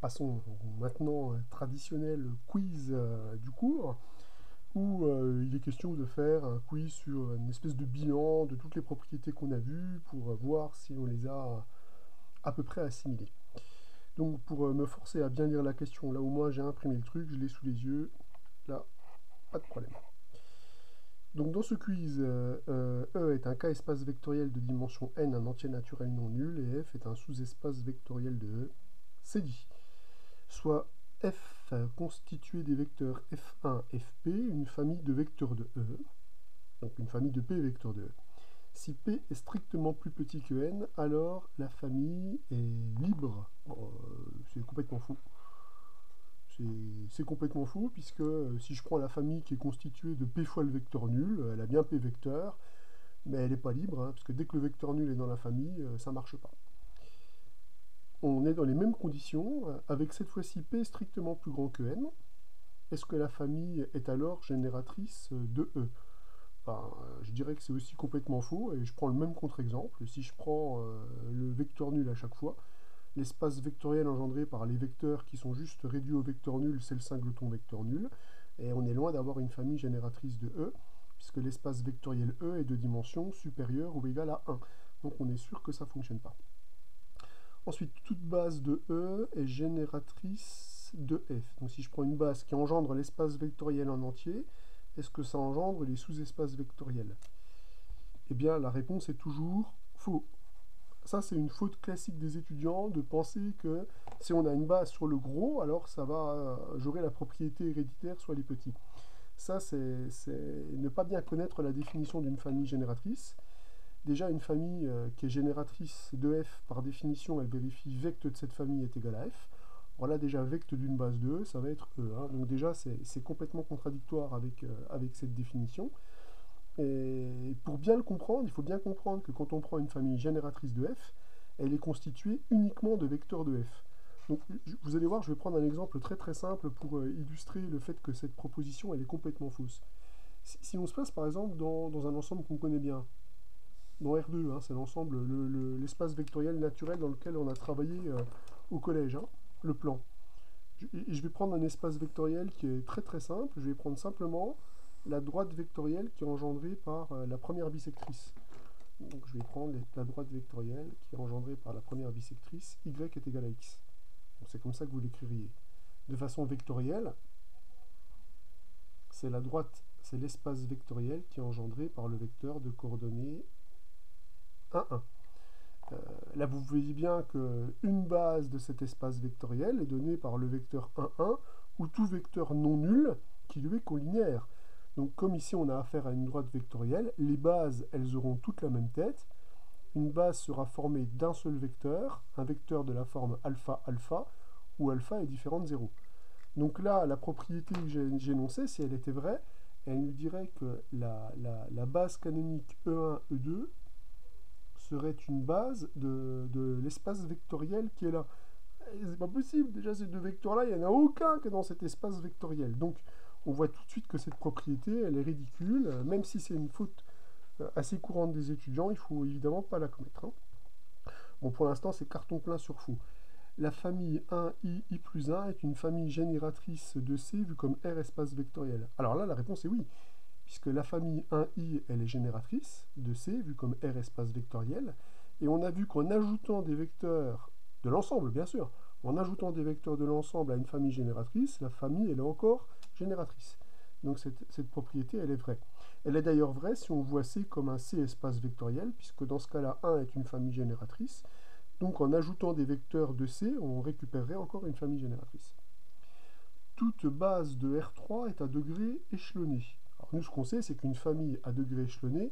passons maintenant au traditionnel quiz du cours, où il est question de faire un quiz sur une espèce de bilan de toutes les propriétés qu'on a vues pour voir si on les a à peu près assimilées. Donc pour me forcer à bien lire la question, là au moins j'ai imprimé le truc, je l'ai sous les yeux, là, pas de problème. Donc dans ce quiz, E est un K-espace vectoriel de dimension n, un entier naturel non nul, et F est un sous-espace vectoriel de E, c'est dit. Soit F constitué des vecteurs F1, Fp, une famille de vecteurs de E, donc une famille de P vecteurs de E. Si P est strictement plus petit que N, alors la famille est libre. Bon, c'est complètement faux. C'est complètement faux, puisque si je prends la famille qui est constituée de P fois le vecteur nul, elle a bien P vecteurs, mais elle n'est pas libre, parce que dès que le vecteur nul est dans la famille, ça ne marche pas. On est dans les mêmes conditions, avec cette fois-ci P strictement plus grand que N. Est-ce que la famille est alors génératrice de E? Je dirais que c'est aussi complètement faux, et je prends le même contre-exemple. Si je prends le vecteur nul à chaque fois, l'espace vectoriel engendré par les vecteurs qui sont juste réduits au vecteur nul, c'est le singleton vecteur nul, et on est loin d'avoir une famille génératrice de E, puisque l'espace vectoriel E est de dimension supérieure ou égale à 1. Donc on est sûr que ça ne fonctionne pas. Ensuite, toute base de E est génératrice de F. Donc si je prends une base qui engendre l'espace vectoriel en entier, est-ce que ça engendre les sous-espaces vectoriels? Eh bien, la réponse est toujours faux. Ça, c'est une faute classique des étudiants de penser que si on a une base sur le gros, alors ça va, j'aurai la propriété héréditaire sur les petits. Ça, c'est ne pas bien connaître la définition d'une famille génératrice. Déjà, une famille qui est génératrice de F, par définition, elle vérifie vecte de cette famille est égal à F. Alors là, déjà, vecte d'une base de E, ça va être E. Hein. Donc déjà, c'est complètement contradictoire avec cette définition. Et pour bien le comprendre, il faut bien comprendre que quand on prend une famille génératrice de F, elle est constituée uniquement de vecteurs de F. Donc vous allez voir, je vais prendre un exemple très très simple pour illustrer le fait que cette proposition elle est complètement fausse. Si on se place par exemple dans un ensemble qu'on connaît bien, dans R2, hein, c'est l'ensemble, l'espace vectoriel naturel dans lequel on a travaillé au collège, hein, le plan. Je vais prendre un espace vectoriel qui est très très simple, je vais prendre simplement la droite vectorielle qui est engendrée par la première bisectrice. Donc je vais prendre la droite vectorielle qui est engendrée par la première bisectrice, y est égal à x. C'est comme ça que vous l'écririez. De façon vectorielle, c'est la droite, c'est l'espace vectoriel qui est engendré par le vecteur de coordonnées 1, 1. Là, vous voyez bien qu'une base de cet espace vectoriel est donnée par le vecteur 1, 1, ou tout vecteur non nul qui lui est collinéaire. Donc, comme ici, on a affaire à une droite vectorielle, les bases, elles auront toutes la même tête. Une base sera formée d'un seul vecteur, un vecteur de la forme alpha, alpha, où alpha est différent de 0. Donc là, la propriété que j'ai énoncée, si elle était vraie, elle nous dirait que la base canonique E1, E2 serait une base de l'espace vectoriel qui est là. C'est pas possible, déjà ces deux vecteurs-là, il n'y en a aucun qui est dans cet espace vectoriel. Donc on voit tout de suite que cette propriété, elle est ridicule, même si c'est une faute assez courante des étudiants, il ne faut évidemment pas la commettre. Hein. Bon, pour l'instant, c'est carton plein sur faux. La famille 1i, i plus 1 est une famille génératrice de C vue comme R espace vectoriel. Alors là, la réponse est oui, puisque la famille 1i, elle est génératrice de C, vue comme R espace vectoriel, et on a vu qu'en ajoutant des vecteurs de l'ensemble, bien sûr, en ajoutant des vecteurs de l'ensemble à une famille génératrice, la famille, elle est encore génératrice. Donc cette propriété, elle est vraie. Elle est d'ailleurs vraie si on voit C comme un C espace vectoriel, puisque dans ce cas-là, 1 est une famille génératrice. Donc en ajoutant des vecteurs de C, on récupérerait encore une famille génératrice. Toute base de R3 est à degré échelonné. Alors nous, ce qu'on sait, c'est qu'une famille à degré échelonné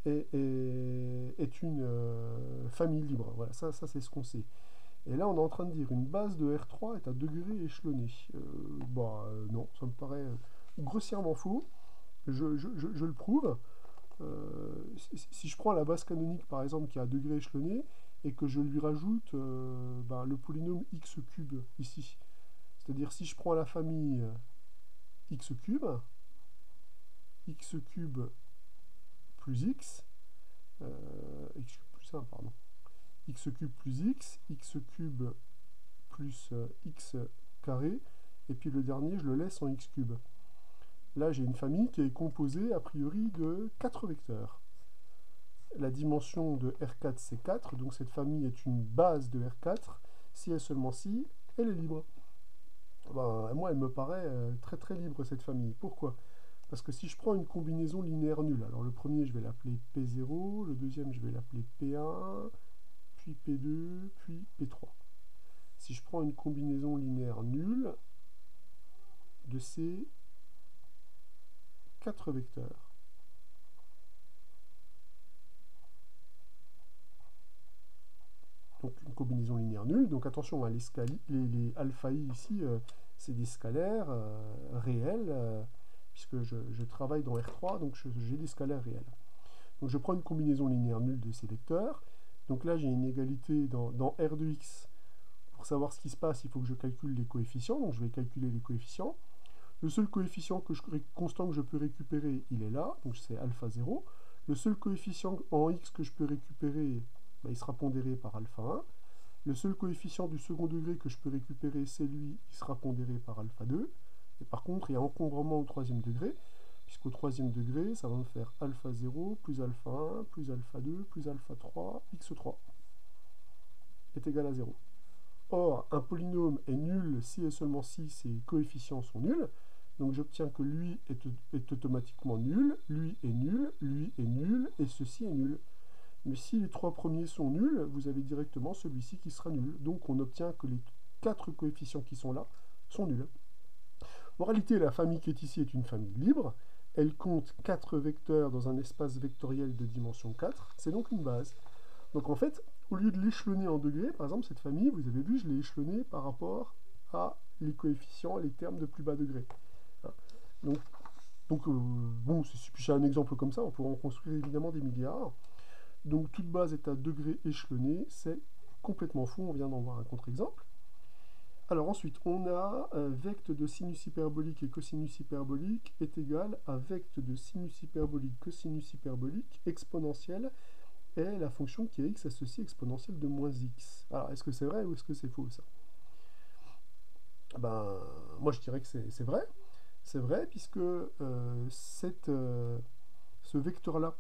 est une famille libre. Voilà, ça c'est ce qu'on sait. Et là, on est en train de dire une base de R3 est à degré échelonné. Non, ça me paraît grossièrement faux. Je le prouve. Si je prends la base canonique, par exemple, qui est à degré échelonné, et que je lui rajoute le polynôme x cube ici, c'est-à-dire si je prends la famille x cube plus x, x cube plus 1, pardon, x cube plus x cube plus x carré, et puis le dernier, je le laisse en x cube. Là, j'ai une famille qui est composée, a priori, de 4 vecteurs. La dimension de R4, c'est 4, donc cette famille est une base de R4. Si et seulement si, elle est libre. Ben, moi, elle me paraît très très libre, cette famille. Pourquoi? Parce que si je prends une combinaison linéaire nulle, alors le premier, je vais l'appeler P0, le deuxième, je vais l'appeler P1, puis P2, puis P3. Si je prends une combinaison linéaire nulle de ces 4 vecteurs, donc une combinaison linéaire nulle, donc attention, hein, les alpha i ici, c'est des scalaires réels, puisque je travaille dans R3, donc j'ai des scalaires réels. Donc je prends une combinaison linéaire nulle de ces vecteurs, donc là j'ai une égalité dans R de x. Pour savoir ce qui se passe, il faut que je calcule les coefficients, donc je vais calculer les coefficients. Le seul coefficient constant que je peux récupérer, il est là, donc c'est alpha 0. Le seul coefficient en x que je peux récupérer, il sera pondéré par alpha 1. Le seul coefficient du second degré que je peux récupérer, c'est lui, il sera pondéré par alpha 2. Et par contre, il y a encombrement au troisième degré, puisqu'au troisième degré, ça va me faire alpha 0 plus alpha 1 plus alpha 2 plus alpha 3, x3 est égal à 0. Or, un polynôme est nul si et seulement si ses coefficients sont nuls. Donc j'obtiens que lui est automatiquement nul, lui est nul, lui est nul, et ceci est nul. Mais si les 3 premiers sont nuls, vous avez directement celui-ci qui sera nul. Donc on obtient que les 4 coefficients qui sont là sont nuls. En réalité, la famille qui est ici est une famille libre. Elle compte 4 vecteurs dans un espace vectoriel de dimension 4. C'est donc une base. Donc en fait, au lieu de l'échelonner en degrés, par exemple, cette famille, vous avez vu, je l'ai échelonnée par rapport à les coefficients, les termes de plus bas degré. Bon, si j'ai un exemple comme ça, on pourrait en construire évidemment des milliards. Donc toute base est à degré échelonné, c'est complètement faux, on vient d'en voir un contre-exemple. Alors ensuite, on a vecte de sinus hyperbolique et cosinus hyperbolique est égal à vecte de sinus hyperbolique, cosinus hyperbolique, exponentielle, et la fonction qui est x associée exponentielle de moins x. Alors, est-ce que c'est vrai ou est-ce que c'est faux, ça? Ben, moi je dirais que c'est vrai. C'est vrai, puisque ce vecteur-là,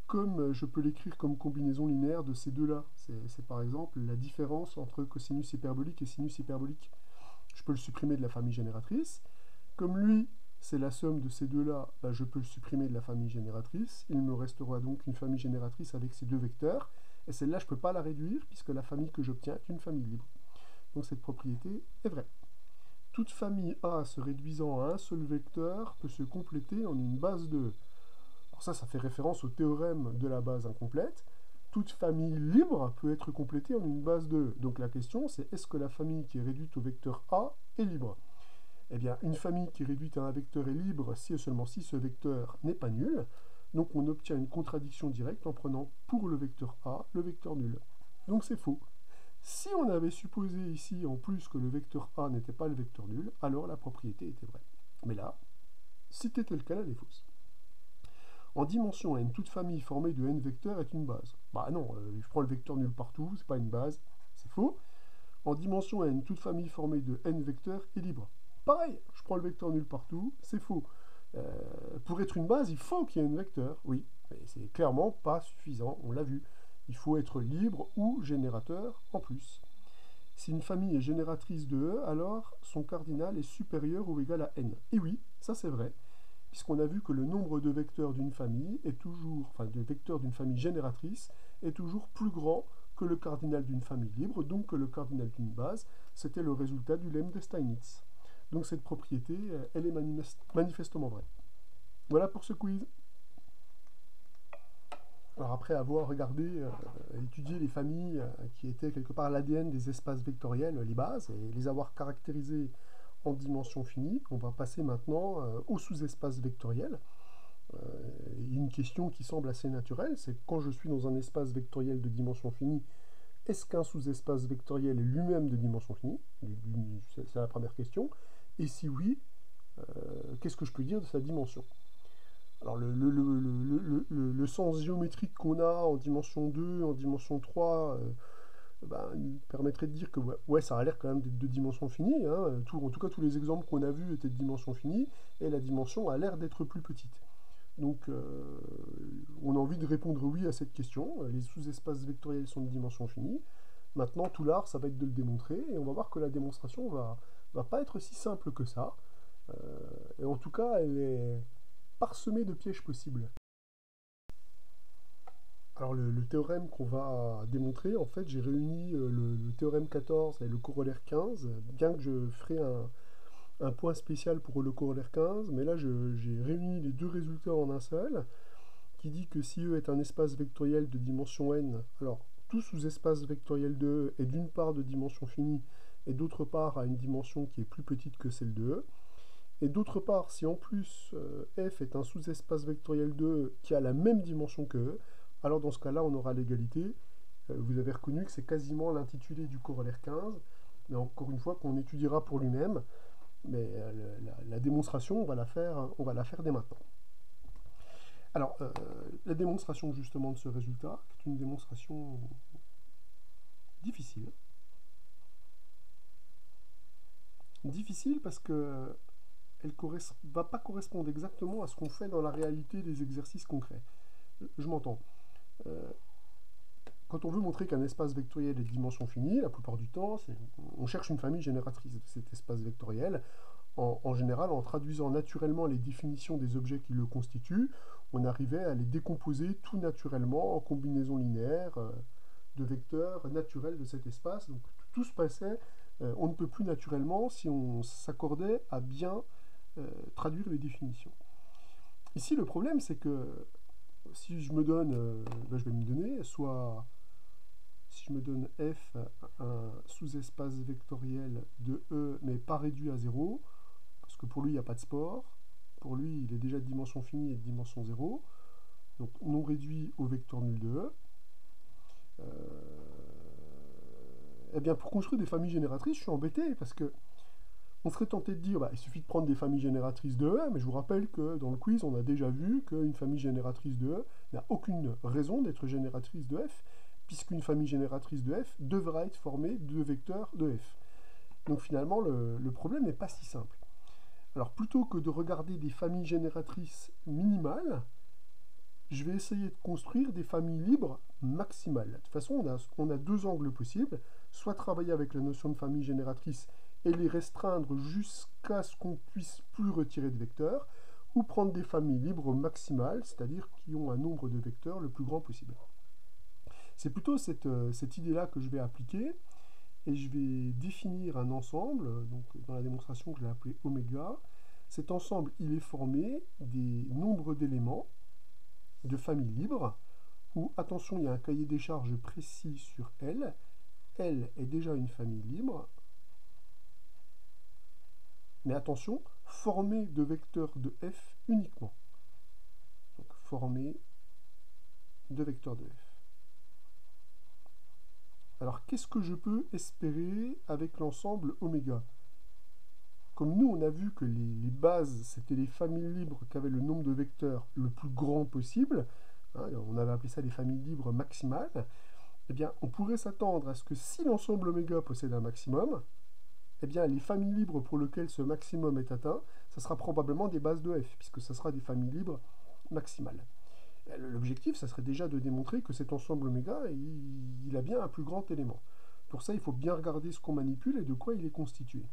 comme je peux l'écrire comme combinaison linéaire de ces deux-là, c'est par exemple la différence entre cosinus hyperbolique et sinus hyperbolique. Je peux le supprimer de la famille génératrice. Comme lui, c'est la somme de ces deux-là, ben, je peux le supprimer de la famille génératrice. Il me restera donc une famille génératrice avec ces deux vecteurs. Et celle-là, je ne peux pas la réduire, puisque la famille que j'obtiens est une famille libre. Donc cette propriété est vraie. Toute famille A se réduisant à un seul vecteur peut se compléter en une base de... Alors ça fait référence au théorème de la base incomplète. Toute famille libre peut être complétée en une base de... Donc la question, c'est est-ce que la famille qui est réduite au vecteur A est libre? Eh bien, une famille qui est réduite à un vecteur est libre si et seulement si ce vecteur n'est pas nul. Donc on obtient une contradiction directe en prenant pour le vecteur A le vecteur nul. Donc c'est faux. Si on avait supposé ici en plus que le vecteur A n'était pas le vecteur nul, alors la propriété était vraie. Mais là, si c'était le cas, elle est fausse. En dimension n, toute famille formée de n vecteurs est une base. Bah non, je prends le vecteur nul partout, c'est pas une base, c'est faux. En dimension n, toute famille formée de n vecteurs est libre. Pareil, je prends le vecteur nul partout, c'est faux. Pour être une base, il faut qu'il y ait un vecteur, oui, mais c'est clairement pas suffisant, on l'a vu. Il faut être libre ou générateur en plus. Si une famille est génératrice de E, alors son cardinal est supérieur ou égal à n. Et oui, ça c'est vrai, puisqu'on a vu que le nombre de vecteurs d'une famille est toujours, enfin de vecteurs d'une famille génératrice est toujours plus grand que le cardinal d'une famille libre, donc que le cardinal d'une base. C'était le résultat du lemme de Steinitz. Donc cette propriété, elle est manifestement vraie. Voilà pour ce quiz. Alors après avoir regardé, étudié les familles qui étaient quelque part l'ADN des espaces vectoriels, les bases, et les avoir caractérisées en dimension finie, on va passer maintenant aux sous-espaces vectoriels. Une question qui semble assez naturelle, c'est quand je suis dans un espace vectoriel de dimension finie, est-ce qu'un sous-espace vectoriel est lui-même de dimension finie? C'est la première question. Et si oui, qu'est-ce que je peux dire de sa dimension? Alors le sens géométrique qu'on a en dimension 2, en dimension 3, nous permettrait de dire que ouais, ça a l'air quand même d'être de dimension finie, hein. En tout cas, tous les exemples qu'on a vus étaient de dimension finie, et la dimension a l'air d'être plus petite. Donc, on a envie de répondre oui à cette question. Les sous-espaces vectoriels sont de dimension finie. Maintenant, tout l'art, ça va être de le démontrer, et on va voir que la démonstration va pas être si simple que ça. Et en tout cas, elle est parsemée de pièges possibles. Alors, le théorème qu'on va démontrer, en fait, j'ai réuni le théorème 14 et le corollaire 15, bien que je ferai un point spécial pour le corollaire 15, mais là, j'ai réuni les deux résultats en un seul, qui dit que si E est un espace vectoriel de dimension n, alors tout sous-espace vectoriel de E est d'une part de dimension finie et d'autre part a une dimension qui est plus petite que celle de E. Et d'autre part, si en plus F est un sous-espace vectoriel de E qui a la même dimension que E, alors dans ce cas-là, on aura l'égalité. Vous avez reconnu que c'est quasiment l'intitulé du corollaire 15, mais encore une fois qu'on étudiera pour lui-même. Mais la démonstration, on va la faire dès maintenant. Alors, la démonstration justement de ce résultat, qui est une démonstration difficile. Difficile parce que elle ne va pas correspondre exactement à ce qu'on fait dans la réalité des exercices concrets. Je m'entends. Euh, Quand on veut montrer qu'un espace vectoriel est de dimension finie, la plupart du temps, on cherche une famille génératrice de cet espace vectoriel. En général, en traduisant naturellement les définitions des objets qui le constituent, on arrivait à les décomposer tout naturellement en combinaisons linéaires de vecteurs naturels de cet espace. Donc tout se passait, on ne peut plus naturellement si on s'accordait à bien traduire les définitions. Ici, le problème, c'est que si je me donne, je vais me donner, soit si je me donne f un sous-espace vectoriel de E, mais pas réduit à 0, parce que pour lui, il n'y a pas de spore, pour lui, il est déjà de dimension finie et de dimension 0, donc non réduit au vecteur nul de E, eh bien, pour construire des familles génératrices, je suis embêté, parce que on serait tenté de dire, il suffit de prendre des familles génératrices de E, mais je vous rappelle que dans le quiz, on a déjà vu qu'une famille génératrice de E n'a aucune raison d'être génératrice de F, puisqu'une famille génératrice de F devra être formée de vecteurs de F. Donc finalement, le problème n'est pas si simple. Alors plutôt que de regarder des familles génératrices minimales, je vais essayer de construire des familles libres maximales. De toute façon, on a deux angles possibles, soit travailler avec la notion de famille génératrice et les restreindre jusqu'à ce qu'on puisse plus retirer de vecteurs, ou prendre des familles libres maximales, c'est-à-dire qui ont un nombre de vecteurs le plus grand possible. C'est plutôt cette idée-là que je vais appliquer, et je vais définir un ensemble, donc dans la démonstration que je l'ai appelé oméga. Cet ensemble, il est formé des nombres d'éléments de famille libre, où, attention, il y a un cahier des charges précis sur L. L est déjà une famille libre, mais attention, formée de vecteurs de F uniquement. Donc formée de vecteurs de F. Alors qu'est-ce que je peux espérer avec l'ensemble oméga? Comme nous, on a vu que les bases, c'était les familles libres qui avaient le nombre de vecteurs le plus grand possible, hein, on avait appelé ça les familles libres maximales, eh bien, on pourrait s'attendre à ce que si l'ensemble oméga possède un maximum, eh bien, les familles libres pour lesquelles ce maximum est atteint, ça sera probablement des bases de F, puisque ça sera des familles libres maximales. L'objectif, ça serait déjà de démontrer que cet ensemble oméga, il a bien un plus grand élément. Pour ça, il faut bien regarder ce qu'on manipule et de quoi il est constitué.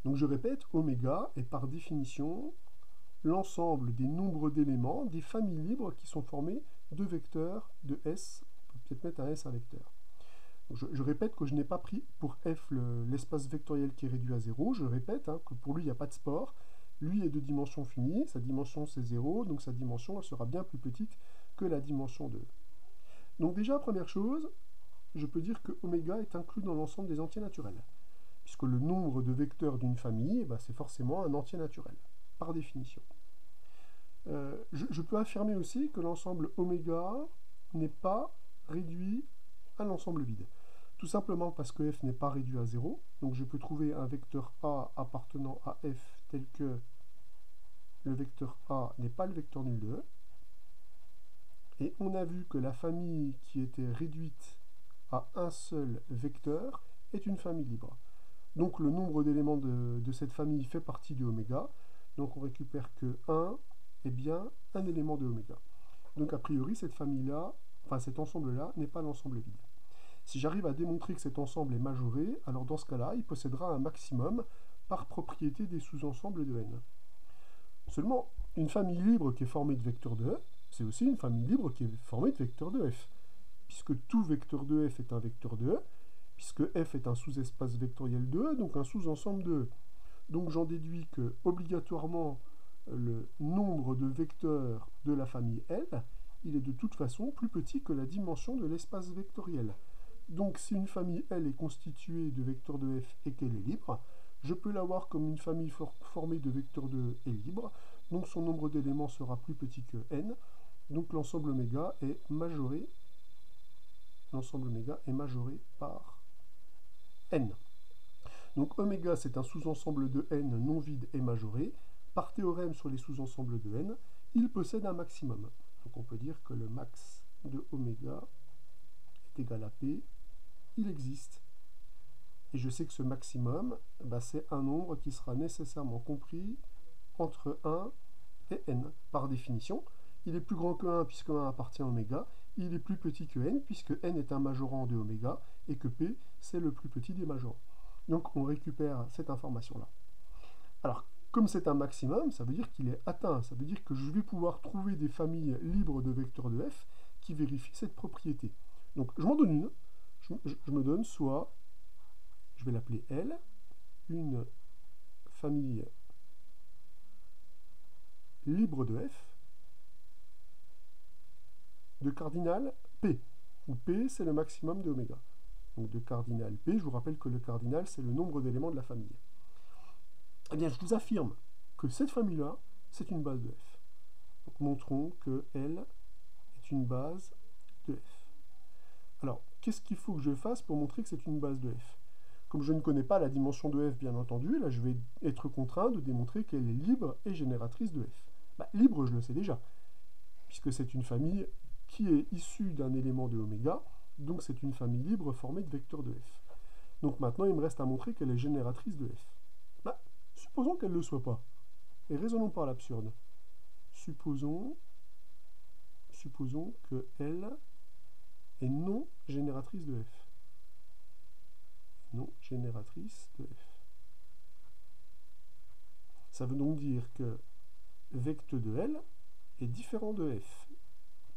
Donc je répète, oméga est par définition l'ensemble des nombres d'éléments des familles libres qui sont formées de vecteurs de S. On peut peut-être mettre un S un vecteur. Je répète que je n'ai pas pris pour F l'espace vectoriel qui est réduit à 0. Je répète que pour lui, il n'y a pas de spore. Lui est de dimension finie, sa dimension c'est 0, donc sa dimension elle sera bien plus petite que la dimension de E. Donc déjà, première chose, je peux dire que oméga est inclus dans l'ensemble des entiers naturels, puisque le nombre de vecteurs d'une famille, c'est forcément un entier naturel, par définition. Je peux affirmer aussi que l'ensemble oméga n'est pas réduit à l'ensemble vide. Tout simplement parce que f n'est pas réduit à 0, donc je peux trouver un vecteur A appartenant à f tel que le vecteur A n'est pas le vecteur nul de E. Et on a vu que la famille qui était réduite à un seul vecteur est une famille libre. Donc le nombre d'éléments de cette famille fait partie de oméga. Donc on récupère que 1 est bien un élément de oméga. Donc a priori, cette famille-là, enfin cet ensemble-là, n'est pas l'ensemble vide. Si j'arrive à démontrer que cet ensemble est majoré, alors dans ce cas-là, il possédera un maximum par propriété des sous-ensembles de n. Seulement, une famille libre qui est formée de vecteurs de E, c'est aussi une famille libre qui est formée de vecteurs de F. Puisque tout vecteur de F est un vecteur de E, puisque F est un sous-espace vectoriel de E, donc un sous-ensemble de E. Donc j'en déduis que, obligatoirement, le nombre de vecteurs de la famille L, il est de toute façon plus petit que la dimension de l'espace vectoriel. Donc si une famille L est constituée de vecteurs de F et qu'elle est libre, je peux l'avoir comme une famille formée de vecteurs de E est libre, donc son nombre d'éléments sera plus petit que n, donc l'ensemble oméga est majoré par n. Donc oméga c'est un sous-ensemble de n non vide et majoré. Par théorème sur les sous-ensembles de n, il possède un maximum. Donc on peut dire que le max de oméga est égal à p, il existe. Et je sais que ce maximum, c'est un nombre qui sera nécessairement compris entre 1 et n. Par définition, il est plus grand que 1 puisque 1 appartient à oméga, il est plus petit que n puisque n est un majorant de oméga et que p, c'est le plus petit des majorants. Donc on récupère cette information-là. Alors, comme c'est un maximum, ça veut dire qu'il est atteint. Ça veut dire que je vais pouvoir trouver des familles libres de vecteurs de f qui vérifient cette propriété. Donc je m'en donne une. Je me donne soit, je vais l'appeler L, une famille libre de f de cardinal P, où P c'est le maximum de oméga. Donc de cardinal P, je vous rappelle que le cardinal c'est le nombre d'éléments de la famille. Eh bien je vous affirme que cette famille-là, c'est une base de f. Donc montrons que L est une base de f. Alors, qu'est-ce qu'il faut que je fasse pour montrer que c'est une base de f? Comme je ne connais pas la dimension de f, bien entendu, là je vais être contraint de démontrer qu'elle est libre et génératrice de f. Libre, je le sais déjà, puisque c'est une famille qui est issue d'un élément de oméga, donc c'est une famille libre formée de vecteurs de f. Donc maintenant, il me reste à montrer qu'elle est génératrice de f. Supposons qu'elle ne le soit pas. Et raisonnons par l'absurde. Supposons que L est non génératrice de f. Non génératrice de f. Ça veut donc dire que vecteur de L est différent de f,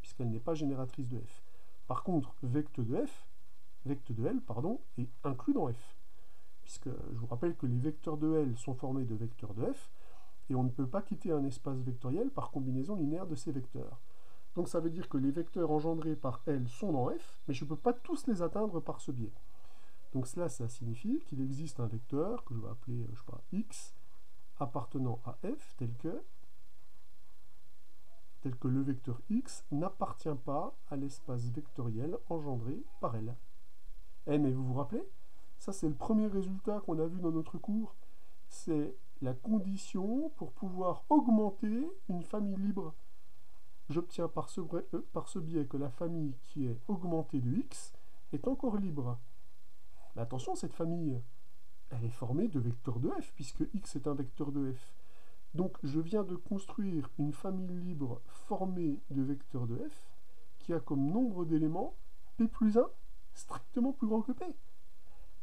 puisqu'elle n'est pas génératrice de f. Par contre, vecteur de L, est inclus dans f, puisque je vous rappelle que les vecteurs de L sont formés de vecteurs de f, et on ne peut pas quitter un espace vectoriel par combinaison linéaire de ces vecteurs. Donc ça veut dire que les vecteurs engendrés par L sont dans f, mais je ne peux pas tous les atteindre par ce biais. Donc cela, ça signifie qu'il existe un vecteur que je vais appeler, je sais pas, x, appartenant à f, tel que le vecteur x n'appartient pas à l'espace vectoriel engendré par L. Mais vous vous rappelez? Ça, c'est le premier résultat qu'on a vu dans notre cours. C'est la condition pour pouvoir augmenter une famille libre. J'obtiens par ce biais que la famille qui est augmentée de x est encore libre. Mais attention, cette famille, elle est formée de vecteurs de f, puisque x est un vecteur de f. Donc je viens de construire une famille libre formée de vecteurs de f, qui a comme nombre d'éléments p plus 1 strictement plus grand que p.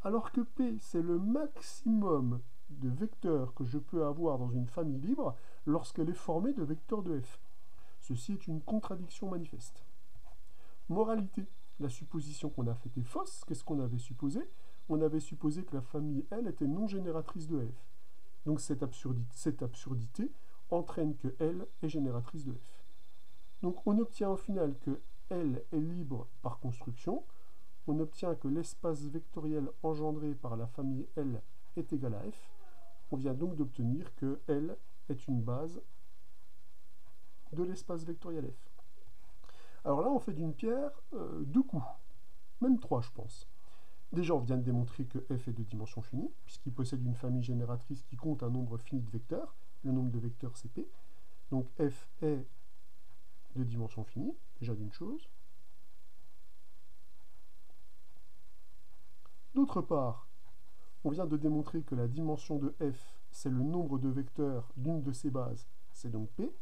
Alors que p, c'est le maximum de vecteurs que je peux avoir dans une famille libre lorsqu'elle est formée de vecteurs de f. Ceci est une contradiction manifeste. Moralité, la supposition qu'on a faite est fausse. Qu'est-ce qu'on avait supposé? On avait supposé que la famille L était non génératrice de f. Donc cette absurdité entraîne que L est génératrice de f. Donc on obtient au final que L est libre par construction. On obtient que l'espace vectoriel engendré par la famille L est égal à f. On vient donc d'obtenir que L est une base de l'espace vectoriel f. Alors là, on fait d'une pierre deux coups, même trois, je pense. Déjà, on vient de démontrer que f est de dimension finie, puisqu'il possède une famille génératrice qui compte un nombre fini de vecteurs. Le nombre de vecteurs, c'est p. Donc f est de dimension finie, déjà d'une chose. D'autre part, on vient de démontrer que la dimension de f, c'est le nombre de vecteurs d'une de ses bases, c'est donc P,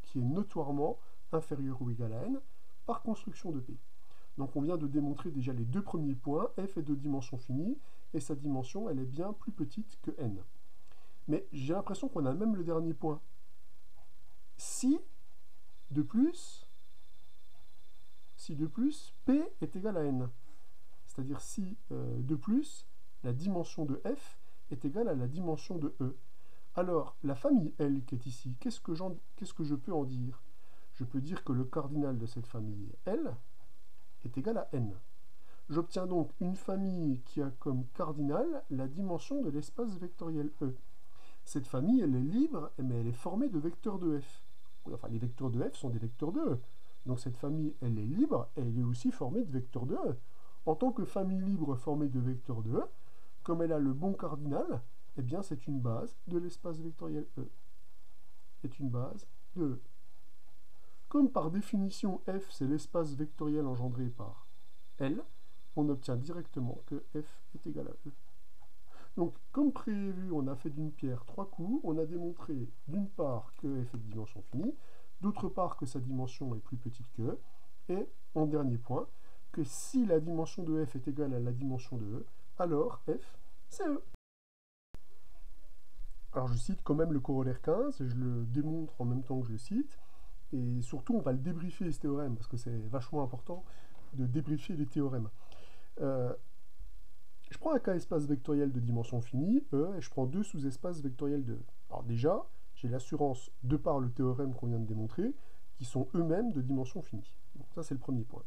qui est notoirement inférieur ou égal à n, par construction de P. Donc on vient de démontrer déjà les deux premiers points, f est de dimension finie, et sa dimension, elle est bien plus petite que n. Mais j'ai l'impression qu'on a même le dernier point. Si de plus, P est égal à n. C'est-à-dire si de plus, la dimension de f est égale à la dimension de E. Alors, la famille L qui est ici, qu'est-ce que je peux en dire? Je peux dire que le cardinal de cette famille L est égal à n. J'obtiens donc une famille qui a comme cardinal la dimension de l'espace vectoriel E. Cette famille, elle est libre, mais elle est formée de vecteurs de f. Enfin, les vecteurs de f sont des vecteurs de E. Donc cette famille, elle est libre, et elle est aussi formée de vecteurs de E. En tant que famille libre formée de vecteurs de E, comme elle a le bon cardinal, eh bien c'est une base de l'espace vectoriel E. C'est une base de E. Comme par définition f c'est l'espace vectoriel engendré par L, on obtient directement que f est égal à E. Donc, comme prévu, on a fait d'une pierre trois coups. On a démontré d'une part que f est de dimension finie, d'autre part que sa dimension est plus petite que E, et en dernier point, que si la dimension de f est égale à la dimension de E, alors f, c'est E. Alors je cite quand même le corollaire 15, je le démontre en même temps que je le cite, et surtout on va le débriefer ce théorème, parce que c'est vachement important de débriefer les théorèmes. Je prends un cas espace vectoriel de dimension finie, E, et je prends deux sous-espaces vectoriels de E. Alors déjà, j'ai l'assurance, de par le théorème qu'on vient de démontrer, qui sont eux-mêmes de dimension finie. Donc ça, c'est le premier point.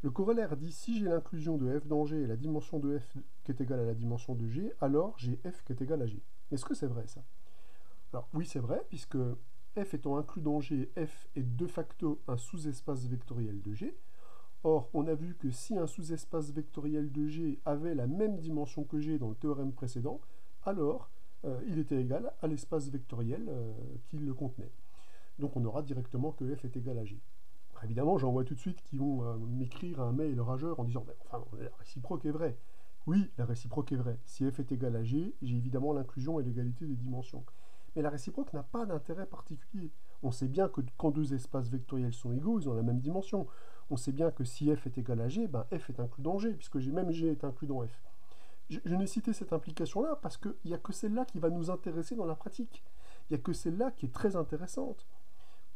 Le corollaire dit, si j'ai l'inclusion de f dans G et la dimension de f qui est égale à la dimension de G, alors j'ai f qui est égal à G. Est-ce que c'est vrai, ça? Alors oui, c'est vrai, puisque f étant inclus dans G, f est de facto un sous-espace vectoriel de G. Or, on a vu que si un sous-espace vectoriel de G avait la même dimension que G dans le théorème précédent, alors il était égal à l'espace vectoriel qui le contenait. Donc on aura directement que f est égal à G. Alors, évidemment, j'en vois tout de suite qui vont m'écrire un mail rageur en disant « Enfin, la réciproque est vraie ». Oui, la réciproque est vraie. Si f est égal à G, j'ai évidemment l'inclusion et l'égalité des dimensions. Mais la réciproque n'a pas d'intérêt particulier. On sait bien que quand deux espaces vectoriels sont égaux, ils ont la même dimension. On sait bien que si f est égal à G, ben f est inclus dans G, puisque même G est inclus dans f. Je n'ai cité cette implication-là parce qu'il n'y a que celle-là qui va nous intéresser dans la pratique. Il n'y a que celle-là qui est très intéressante.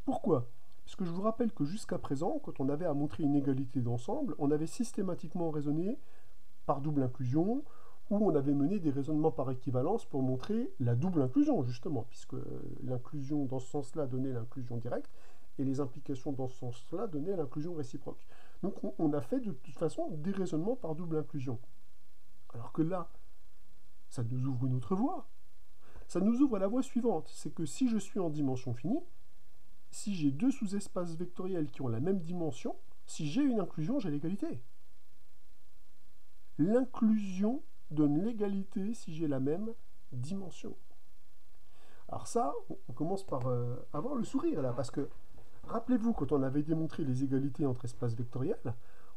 Pourquoi? Parce que je vous rappelle que jusqu'à présent, quand on avait à montrer une égalité d'ensemble, on avait systématiquement raisonné par double inclusion, où on avait mené des raisonnements par équivalence pour montrer la double inclusion, justement, puisque l'inclusion dans ce sens-là donnait l'inclusion directe, et les implications dans ce sens-là donnaient l'inclusion réciproque. Donc on a fait de toute façon des raisonnements par double inclusion. Alors que là, ça nous ouvre une autre voie. Ça nous ouvre la voie suivante, c'est que si je suis en dimension finie, si j'ai deux sous-espaces vectoriels qui ont la même dimension, si j'ai une inclusion, j'ai l'égalité. L'inclusion donne l'égalité si j'ai la même dimension. Alors ça, on commence par avoir le sourire là, parce que rappelez-vous, quand on avait démontré les égalités entre espaces vectoriels,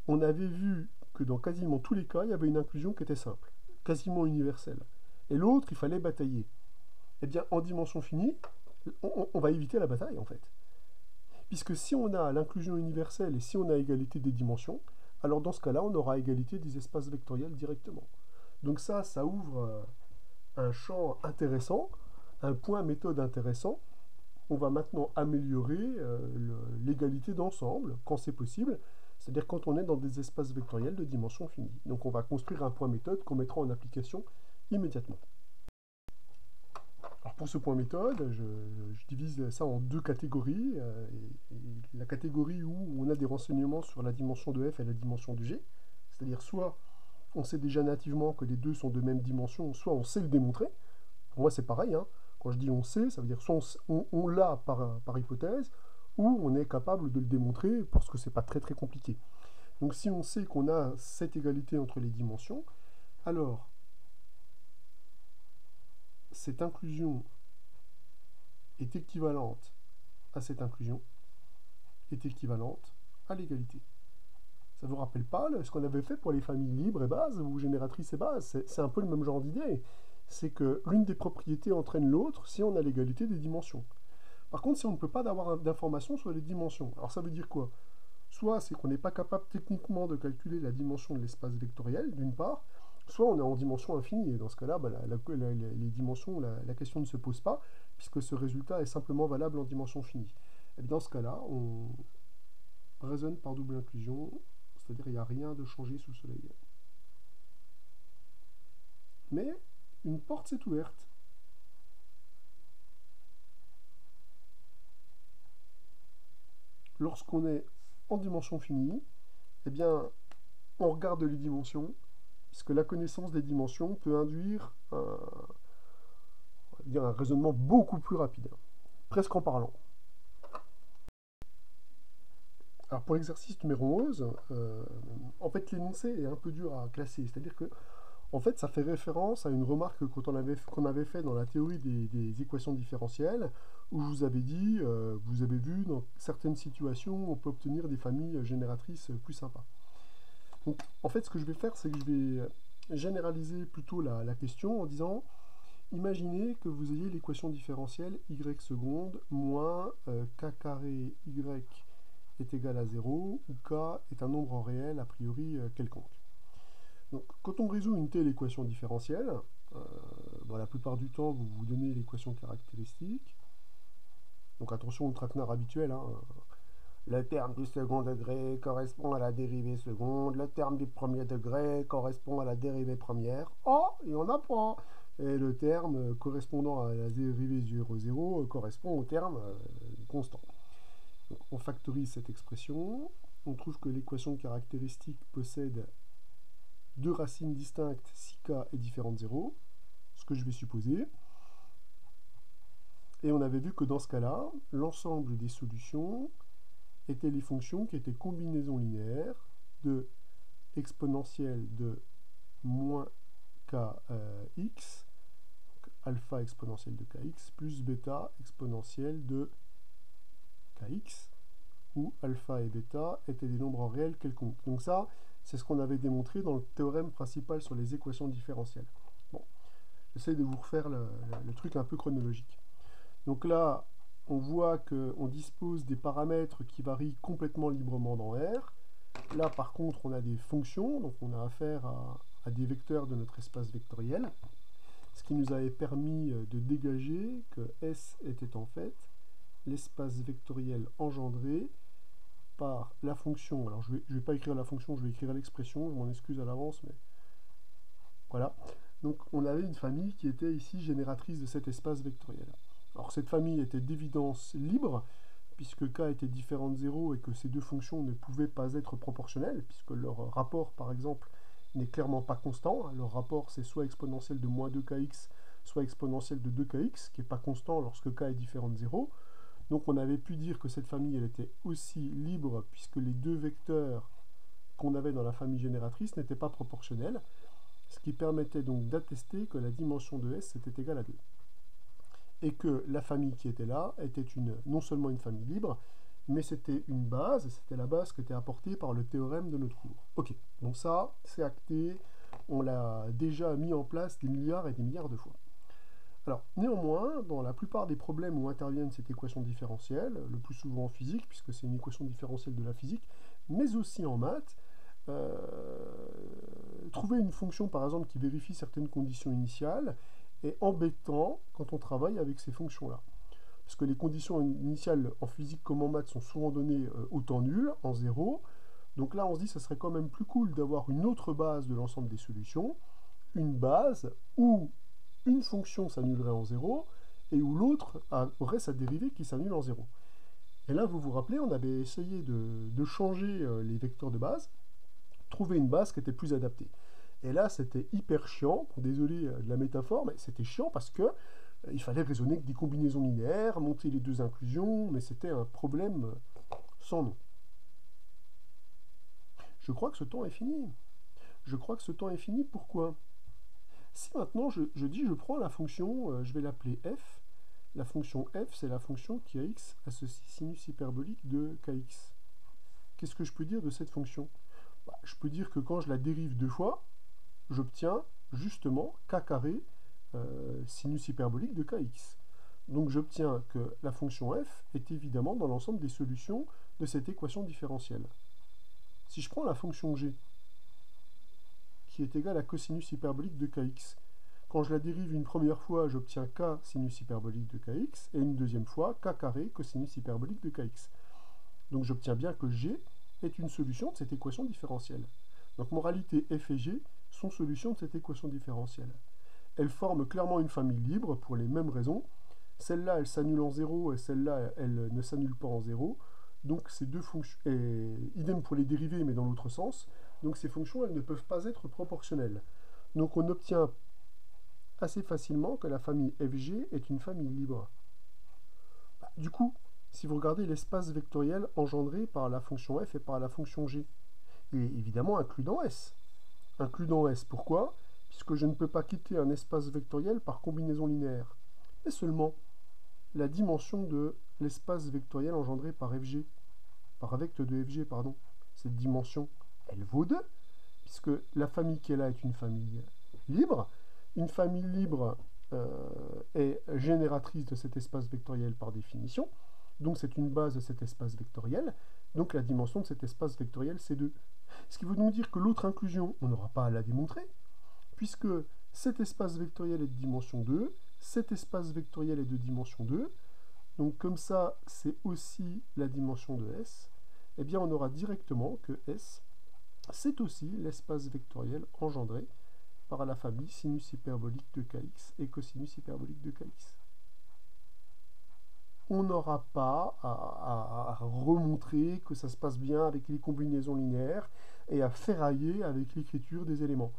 on avait vu que dans quasiment tous les cas, il y avait une inclusion qui était simple, quasiment universelle. Et l'autre, il fallait batailler. Eh bien, en dimension finie, on va éviter la bataille, en fait. Puisque si on a l'inclusion universelle et si on a égalité des dimensions, alors dans ce cas-là, on aura égalité des espaces vectoriels directement. Donc ça ouvre un champ intéressant, un point méthode intéressant. On va maintenant améliorer l'égalité d'ensemble, quand c'est possible, c'est-à-dire quand on est dans des espaces vectoriels de dimension finie. Donc on va construire un point méthode qu'on mettra en application immédiatement. Alors pour ce point méthode, je divise ça en deux catégories. Et la catégorie où on a des renseignements sur la dimension de f et la dimension de g, c'est-à-dire soit on sait déjà nativement que les deux sont de même dimension, soit on sait le démontrer. Pour moi c'est pareil, hein. Quand je dis on sait, ça veut dire soit on l'a par hypothèse, ou on est capable de le démontrer parce que c'est pas très très compliqué. Donc si on sait qu'on a cette égalité entre les dimensions, alors cette inclusion est équivalente à cette inclusion, est équivalente à l'égalité. Ça vous rappelle pas ce qu'on avait fait pour les familles libres et bases, ou génératrices et bases? C'est un peu le même genre d'idée. C'est que l'une des propriétés entraîne l'autre si on a l'égalité des dimensions. Par contre, si on ne peut pas avoir d'informations sur les dimensions, alors ça veut dire quoi? Soit c'est qu'on n'est pas capable techniquement de calculer la dimension de l'espace vectoriel, d'une part, soit on est en dimension infinie, et dans ce cas-là, bah, les dimensions, la question ne se pose pas, puisque ce résultat est simplement valable en dimension finie. Et dans ce cas-là, on raisonne par double inclusion, c'est-à-dire qu'il n'y a rien de changé sous le soleil. Mais une porte s'est ouverte. Lorsqu'on est en dimension finie, eh bien, on regarde les dimensions, puisque la connaissance des dimensions peut induire un raisonnement beaucoup plus rapide, presque en parlant. Alors pour l'exercice numéro 11, en fait l'énoncé est un peu dur à classer, c'est-à-dire que en fait ça fait référence à une remarque qu'on avait fait dans la théorie des équations différentielles, où je vous avais dit, vous avez vu, dans certaines situations, on peut obtenir des familles génératrices plus sympas. Donc en fait ce que je vais faire, c'est que je vais généraliser plutôt la question en disant, imaginez que vous ayez l'équation différentielle y seconde moins k carré y est égal à 0, où k est un nombre réel a priori quelconque. Donc, quand on résout une telle équation différentielle, la plupart du temps, vous vous donnez l'équation caractéristique. Donc attention au traquenard habituel, hein. Le terme du second degré correspond à la dérivée seconde, le terme du premier degré correspond à la dérivée première. Oh, il n'y en a pas. Et le terme correspondant à la dérivée 0,0 correspond au terme constant. Donc, on factorise cette expression, on trouve que l'équation caractéristique possède deux racines distinctes si k est différent de 0, ce que je vais supposer. Et on avait vu que dans ce cas-là, l'ensemble des solutions étaient les fonctions qui étaient combinaisons linéaires de exponentielle de moins kx, alpha exponentielle de kx, plus bêta exponentielle de kx, où alpha et bêta étaient des nombres réels quelconques. Donc ça, c'est ce qu'on avait démontré dans le théorème principal sur les équations différentielles. Bon, j'essaie de vous refaire le truc un peu chronologique. Donc là, on voit qu'on dispose des paramètres qui varient complètement librement dans R. Là, par contre, on a des fonctions, donc on a affaire à des vecteurs de notre espace vectoriel, ce qui nous avait permis de dégager que S était en fait l'espace vectoriel engendré par la fonction. Alors je vais pas écrire la fonction, je vais écrire l'expression, je m'en excuse à l'avance, mais voilà. Donc on avait une famille qui était ici génératrice de cet espace vectoriel. Alors cette famille était d'évidence libre, puisque k était différent de 0 et que ces deux fonctions ne pouvaient pas être proportionnelles, puisque leur rapport, par exemple, n'est clairement pas constant. Leur rapport, c'est soit exponentielle de moins 2kx, soit exponentielle de 2kx, qui n'est pas constant lorsque k est différent de 0. Donc on avait pu dire que cette famille, elle était aussi libre, puisque les deux vecteurs qu'on avait dans la famille génératrice n'étaient pas proportionnels, ce qui permettait donc d'attester que la dimension de S était égale à 2. Et que la famille qui était là était non seulement une famille libre, mais c'était une base, c'était la base qui était apportée par le théorème de notre cours. Ok, donc ça, c'est acté, on l'a déjà mis en place des milliards et des milliards de fois. Alors, néanmoins, dans la plupart des problèmes où interviennent cette équation différentielle, le plus souvent en physique, puisque c'est une équation différentielle de la physique, mais aussi en maths, trouver une fonction, par exemple, qui vérifie certaines conditions initiales est embêtant quand on travaille avec ces fonctions-là. Parce que les conditions initiales en physique comme en maths sont souvent données au temps nul, en 0. Donc là, on se dit que ça serait quand même plus cool d'avoir une autre base de l'ensemble des solutions, une base où une fonction s'annulerait en 0 et où l'autre aurait sa dérivée qui s'annule en 0. Et là, vous vous rappelez, on avait essayé de changer les vecteurs de base, trouver une base qui était plus adaptée. Et là, c'était hyper chiant, désolé de la métaphore, mais c'était chiant parce que il fallait raisonner avec des combinaisons linéaires, monter les deux inclusions, mais c'était un problème sans nom. Je crois que ce temps est fini. Je crois que ce temps est fini, pourquoi? Si maintenant je dis je prends la fonction, je vais l'appeler f, la fonction f c'est la fonction qui a x associe sinus hyperbolique de kx. Qu'est-ce que je peux dire de cette fonction? Je peux dire que quand je la dérive deux fois, j'obtiens justement k carré sinus hyperbolique de kx. Donc j'obtiens que la fonction f est évidemment dans l'ensemble des solutions de cette équation différentielle. Si je prends la fonction g, qui est égale à cosinus hyperbolique de kx, quand je la dérive une première fois, j'obtiens k sinus hyperbolique de kx, et une deuxième fois, k carré cosinus hyperbolique de kx. Donc j'obtiens bien que g est une solution de cette équation différentielle. Donc moralité, f et g sont solutions de cette équation différentielle. Elles forment clairement une famille libre pour les mêmes raisons. Celle-là, elle s'annule en 0 et celle-là, elle ne s'annule pas en 0. Donc ces deux fonctions, et idem pour les dérivées, mais dans l'autre sens. Donc ces fonctions, elles ne peuvent pas être proportionnelles. Donc on obtient assez facilement que la famille fg est une famille libre. Du coup, si vous regardez l'espace vectoriel engendré par la fonction f et par la fonction g, il est évidemment inclus dans S. Inclus dans S, pourquoi? Puisque je ne peux pas quitter un espace vectoriel par combinaison linéaire. Mais seulement la dimension de l'espace vectoriel engendré par fg, par vecte de fg, pardon. Cette dimension, elle vaut 2, puisque la famille qui est là est une famille libre. Une famille libre est génératrice de cet espace vectoriel par définition. Donc c'est une base de cet espace vectoriel. Donc la dimension de cet espace vectoriel, c'est 2. Ce qui veut donc dire que l'autre inclusion, on n'aura pas à la démontrer, puisque cet espace vectoriel est de dimension 2, cet espace vectoriel est de dimension 2, donc comme ça, c'est aussi la dimension de S, eh bien on aura directement que S, c'est aussi l'espace vectoriel engendré par la famille sinus hyperbolique de kx et cosinus hyperbolique de kx. On n'aura pas à remontrer que ça se passe bien avec les combinaisons linéaires et à ferrailler avec l'écriture des éléments.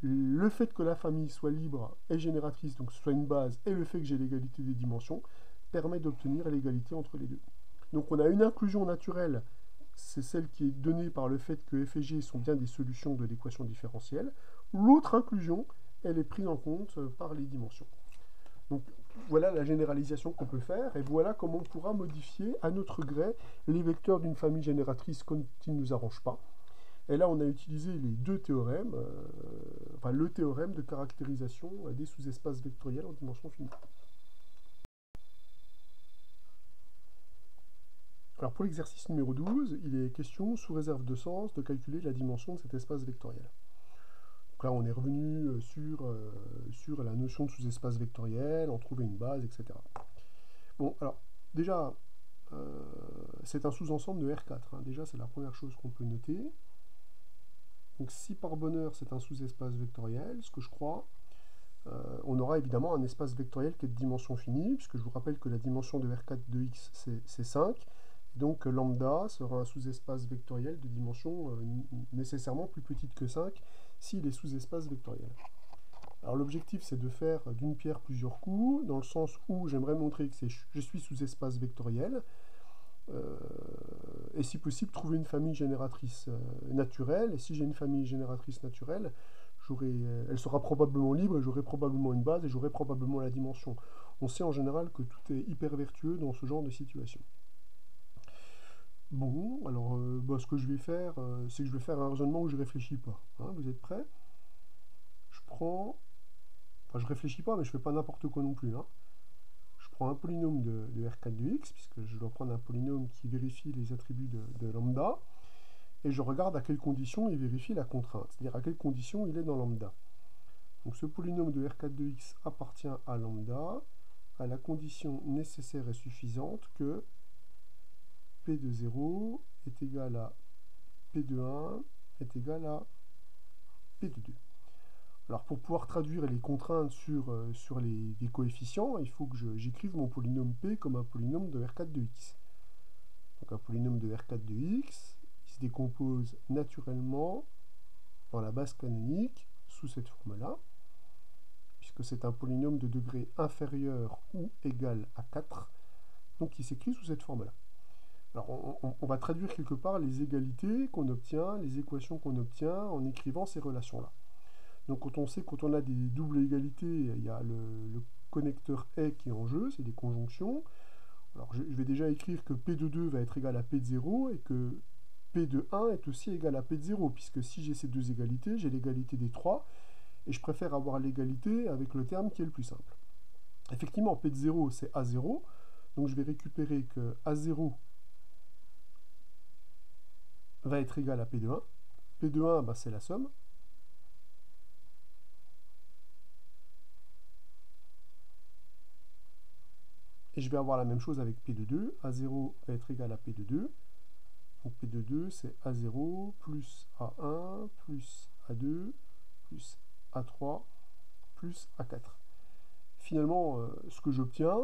Le fait que la famille soit libre et génératrice, donc ce soit une base, et le fait que j'ai l'égalité des dimensions, permet d'obtenir l'égalité entre les deux. Donc on a une inclusion naturelle, c'est celle qui est donnée par le fait que f et g sont bien des solutions de l'équation différentielle. L'autre inclusion, elle est prise en compte par les dimensions. Donc voilà la généralisation qu'on peut faire, et voilà comment on pourra modifier à notre gré les vecteurs d'une famille génératrice quand ils ne nous arrangent pas. Et là, on a utilisé les deux théorèmes, enfin le théorème de caractérisation des sous-espaces vectoriels en dimension finie. Alors pour l'exercice numéro 12, il est question, sous réserve de sens, de calculer la dimension de cet espace vectoriel. Donc là, on est revenu sur la notion de sous-espace vectoriel, en trouver une base, etc. Bon, alors, déjà, c'est un sous-ensemble de R4. Hein. Déjà, c'est la première chose qu'on peut noter. Donc si par bonheur, c'est un sous-espace vectoriel, ce que je crois, on aura évidemment un espace vectoriel qui est de dimension finie, puisque je vous rappelle que la dimension de R4 de x, c'est 5. Donc lambda sera un sous-espace vectoriel de dimension nécessairement plus petite que 5 s'il est sous-espace vectoriel. Alors l'objectif c'est de faire d'une pierre plusieurs coups, dans le sens où j'aimerais montrer que je suis sous-espace vectoriel, et si possible trouver une famille génératrice naturelle, et si j'ai une famille génératrice naturelle, elle sera probablement libre, et j'aurai probablement une base, et j'aurai probablement la dimension. On sait en général que tout est hyper vertueux dans ce genre de situation. Bon, alors ce que je vais faire, c'est que je vais faire un raisonnement où je ne réfléchis pas. Hein, vous êtes prêts? Je prends... Enfin, je réfléchis pas, mais je fais pas n'importe quoi non plus. Hein. Je prends un polynôme de R4 de x, puisque je dois prendre un polynôme qui vérifie les attributs de lambda, et je regarde à quelles conditions il vérifie la contrainte, c'est-à-dire à quelles conditions il est dans lambda. Donc ce polynôme de R4 de x appartient à lambda, à la condition nécessaire et suffisante que P de 0 est égal à P de 1 est égal à P de 2. Alors pour pouvoir traduire les contraintes sur les coefficients, il faut que j'écrive mon polynôme P comme un polynôme de R4 de x. Donc un polynôme de R4 de x, il se décompose naturellement dans la base canonique sous cette forme-là, puisque c'est un polynôme de degré inférieur ou égal à 4, donc il s'écrit sous cette forme-là. Alors on va traduire quelque part les égalités qu'on obtient, les équations qu'on obtient en écrivant ces relations-là. Donc quand on sait quand on a des doubles égalités, il y a le connecteur et qui est en jeu, c'est des conjonctions. Alors je vais déjà écrire que P de 2 va être égal à P de 0 et que P de 1 est aussi égal à P de 0, puisque si j'ai ces deux égalités, j'ai l'égalité des 3, et je préfère avoir l'égalité avec le terme qui est le plus simple. Effectivement, P de 0, c'est A0, donc je vais récupérer que A0 va être égal à P de 1. P de 1, bah, c'est la somme. Et je vais avoir la même chose avec P de 2. A0 va être égal à P de 2. Donc P de 2, c'est A0 plus A1 plus A2 plus A3 plus A4. Finalement, ce que j'obtiens,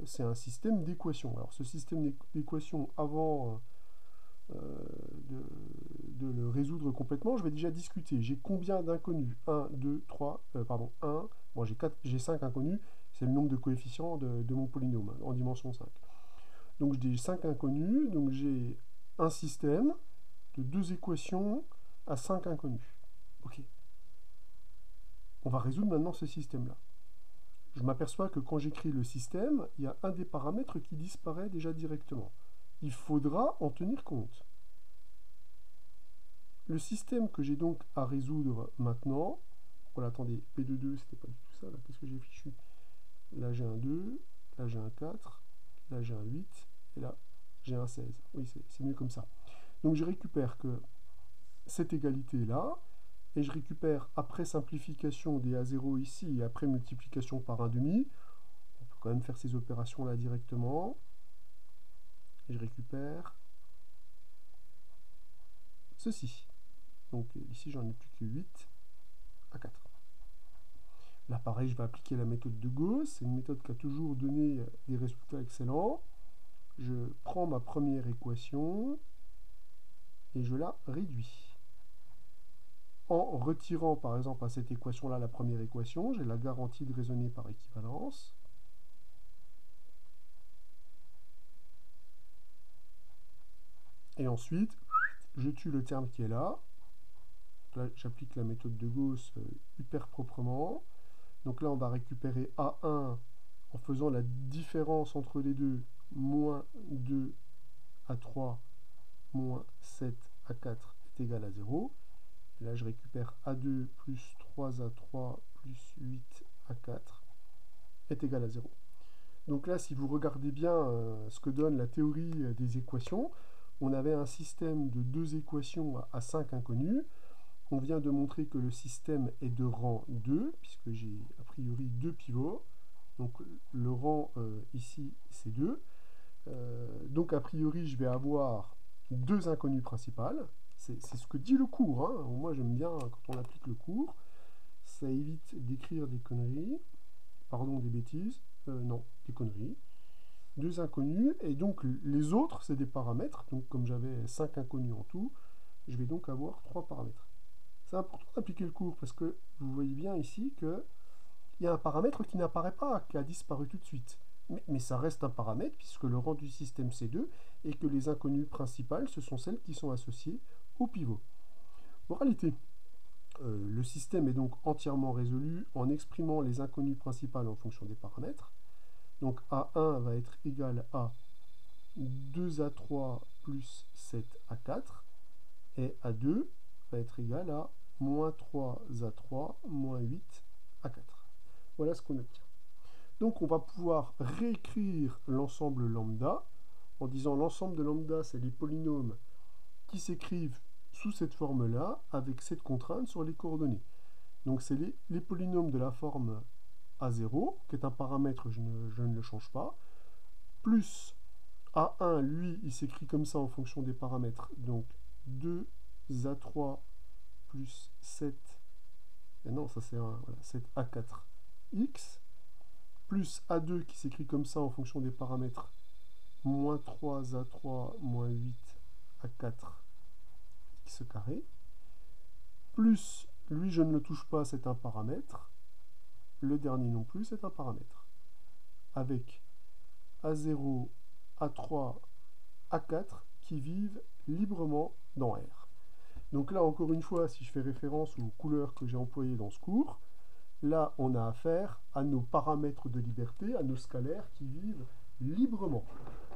c'est un système d'équations. Alors ce système d'équations, avant de le résoudre complètement, je vais déjà discuter. J'ai combien d'inconnus? 1, 2, 3, pardon, 1. Bon, j'ai 5 inconnus, c'est le nombre de coefficients de mon polynôme, hein, en dimension 5. Donc j'ai 5 inconnus, donc j'ai un système de 2 équations à 5 inconnus. Ok. On va résoudre maintenant ce système-là. Je m'aperçois que quand j'écris le système, il y a un des paramètres qui disparaît déjà directement. Il faudra en tenir compte. Le système que j'ai donc à résoudre maintenant, voilà, attendez, P de 2, c'était pas du tout ça, là, qu'est-ce que j'ai fichu? Là j'ai un 2, là j'ai un 4, là j'ai un 8, et là j'ai un 16. Oui, c'est mieux comme ça. Donc je récupère que cette égalité-là, et je récupère après simplification des A0 ici, et après multiplication par 1,5, on peut quand même faire ces opérations-là directement, et je récupère ceci. Donc ici j'en ai plus que 8 à 4. Là pareil, je vais appliquer la méthode de Gauss, c'est une méthode qui a toujours donné des résultats excellents. Je prends ma première équation et je la réduis. En retirant par exemple à cette équation-là la première équation, j'ai la garantie de raisonner par équivalence. Et ensuite, je tue le terme qui est là. Là, j'applique la méthode de Gauss hyper proprement. Donc là, on va récupérer A1 en faisant la différence entre les deux, moins 2 à 3 moins 7 à 4 est égal à 0. Et là, je récupère A2 plus 3 à 3 plus 8 à 4 est égal à 0. Donc là, si vous regardez bien ce que donne la théorie des équations, on avait un système de 2 équations à 5 inconnus. On vient de montrer que le système est de rang 2, puisque j'ai a priori 2 pivots. Donc le rang ici, c'est 2. Donc a priori, je vais avoir 2 inconnues principales. C'est ce que dit le cours, hein. Moi, j'aime bien quand on applique le cours. Ça évite d'écrire des conneries. Pardon, des bêtises. Non, des conneries. 2 inconnus. Et donc, les autres, c'est des paramètres. Donc, comme j'avais 5 inconnus en tout, je vais donc avoir 3 paramètres. C'est important d'appliquer le cours parce que vous voyez bien ici qu'il y a un paramètre qui n'apparaît pas, qui a disparu tout de suite. Mais ça reste un paramètre puisque le rang du système c'est 2 et que les inconnues principales, ce sont celles qui sont associées au pivot. Moralité, le système est donc entièrement résolu en exprimant les inconnues principales en fonction des paramètres. Donc A1 va être égal à 2A3 plus 7A4 et A2 va être égal à moins 3A3 moins 8A4. Voilà ce qu'on obtient. Donc on va pouvoir réécrire l'ensemble lambda en disant l'ensemble de lambda, c'est les polynômes qui s'écrivent sous cette forme-là avec cette contrainte sur les coordonnées. Donc c'est les polynômes de la forme A0, qui est un paramètre, je ne le change pas, plus A1, lui, il s'écrit comme ça en fonction des paramètres. Donc 2A3 plus 7, et non, ça c'est un, voilà, 7A4X, plus A2 qui s'écrit comme ça en fonction des paramètres, moins 3A3 moins 8A4 x carré, plus, lui je ne le touche pas, c'est un paramètre, le dernier non plus, c'est un paramètre, avec A0, A3, A4 qui vivent librement dans R. Donc là, encore une fois, si je fais référence aux couleurs que j'ai employées dans ce cours, là, on a affaire à nos paramètres de liberté, à nos scalaires qui vivent librement.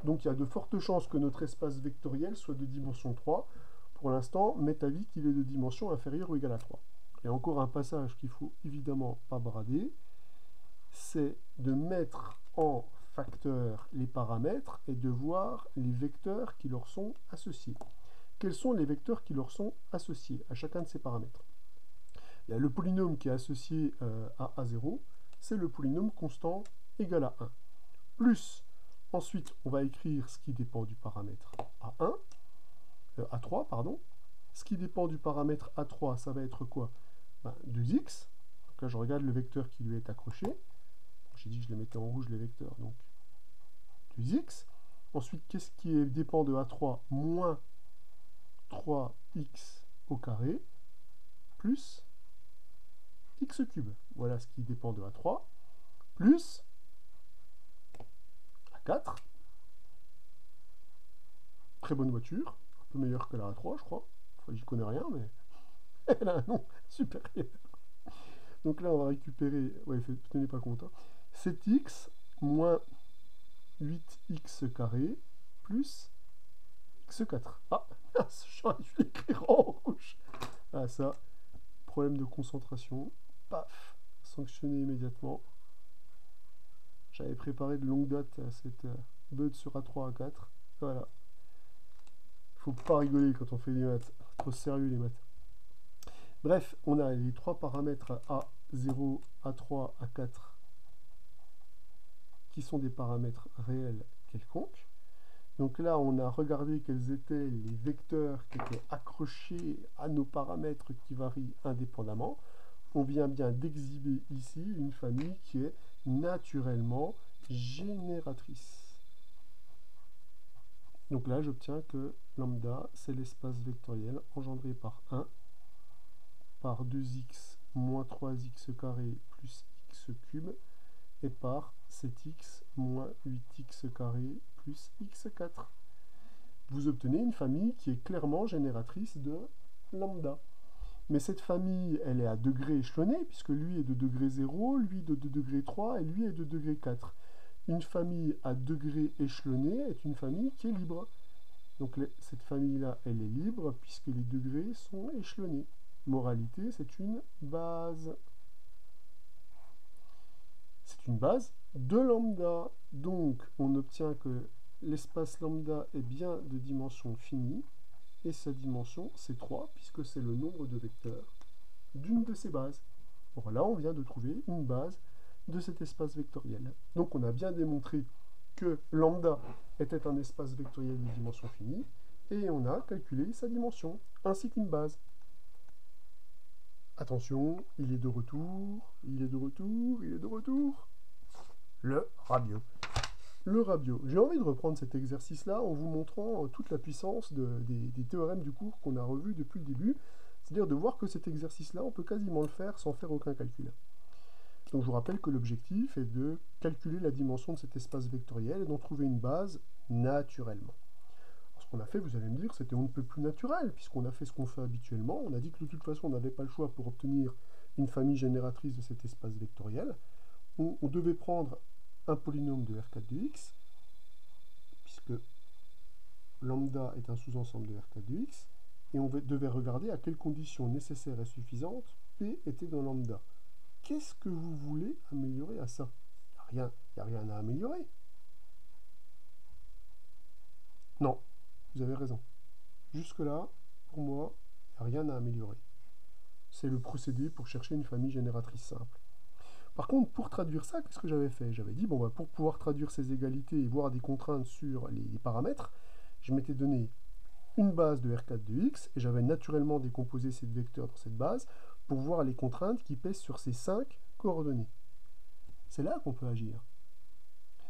Donc il y a de fortes chances que notre espace vectoriel soit de dimension 3. pour l'instant, m'est avis qu'il est de dimension inférieure ou égale à 3. Et encore un passage qu'il faut évidemment pas brader, c'est de mettre en facteur les paramètres et de voir les vecteurs qui leur sont associés. Quels sont les vecteurs qui leur sont associés à chacun de ces paramètres? Il y a le polynôme qui est associé à A0, c'est le polynôme constant égal à 1. Plus, ensuite, on va écrire ce qui dépend du paramètre A1, A3, pardon. Ce qui dépend du paramètre A3, ça va être quoi? 2x. Donc là, je regarde le vecteur qui lui est accroché. J'ai dit que je les mettais en rouge, les vecteurs, donc 2x. Ensuite, qu'est-ce qui dépend de A3? Moins 3x au carré, plus x cube. Voilà ce qui dépend de A3, plus A4. Très bonne voiture, un peu meilleure que la A3, je crois. Enfin, j'y connais rien, mais elle a un nom supérieur. Donc là, on va récupérer, ouais, tenez pas compte, hein, 7x moins 8x carré plus x4. Ah, j'aurais dû l'écrire en rouge. Ah, ça, problème de concentration. Paf, sanctionné immédiatement. J'avais préparé de longue date cette build sur A3, A4. Voilà. Faut pas rigoler quand on fait des maths. Trop sérieux les maths. Bref, on a les trois paramètres A0, A3, A4 qui sont des paramètres réels quelconques. Donc là, on a regardé quels étaient les vecteurs qui étaient accrochés à nos paramètres qui varient indépendamment. On vient bien d'exhiber ici une famille qui est naturellement génératrice. Donc là, j'obtiens que lambda, c'est l'espace vectoriel engendré par 1 par 2x moins 3x carré plus x cube et par 7x moins 8x carré plus x4. Vous obtenez une famille qui est clairement génératrice de lambda. Mais cette famille, elle est à degré échelonné, puisque lui est de degré 0, lui de degré 3 et lui est de degré 4. Une famille à degré échelonné est une famille qui est libre. Donc cette famille-là, elle est libre, puisque les degrés sont échelonnés. Moralité, c'est une base. C'est une base de lambda. Donc, on obtient que l'espace lambda est bien de dimension finie, et sa dimension, c'est 3, puisque c'est le nombre de vecteurs d'une de ces bases. Bon, là, on vient de trouver une base de cet espace vectoriel. Donc, on a bien démontré que lambda était un espace vectoriel de dimension finie, et on a calculé sa dimension, ainsi qu'une base. Attention, il est de retour, il est de retour, il est de retour. Le Rabio. Le Rabio. J'ai envie de reprendre cet exercice-là en vous montrant toute la puissance des théorèmes du cours qu'on a revus depuis le début. C'est-à-dire de voir que cet exercice-là, on peut quasiment le faire sans faire aucun calcul. Donc je vous rappelle que l'objectif est de calculer la dimension de cet espace vectoriel et d'en trouver une base naturellement. Ce qu'on a fait, vous allez me dire, c'était on ne peut plus naturel, puisqu'on a fait ce qu'on fait habituellement. On a dit que de toute façon, on n'avait pas le choix pour obtenir une famille génératrice de cet espace vectoriel. On devait prendre un polynôme de R4 de x, puisque lambda est un sous-ensemble de R4 de x, et on devait regarder à quelles conditions nécessaires et suffisantes P était dans lambda. Qu'est-ce que vous voulez améliorer à ça? Il n'y a rien à améliorer. Non, vous avez raison. Jusque-là, pour moi, il n'y a rien à améliorer. C'est le procédé pour chercher une famille génératrice simple. Par contre, pour traduire ça, qu'est-ce que j'avais fait? J'avais dit, bon, bah, pour pouvoir traduire ces égalités et voir des contraintes sur les paramètres, je m'étais donné une base de R4 de x, et j'avais naturellement décomposé ces vecteurs dans cette base pour voir les contraintes qui pèsent sur ces 5 coordonnées. C'est là qu'on peut agir.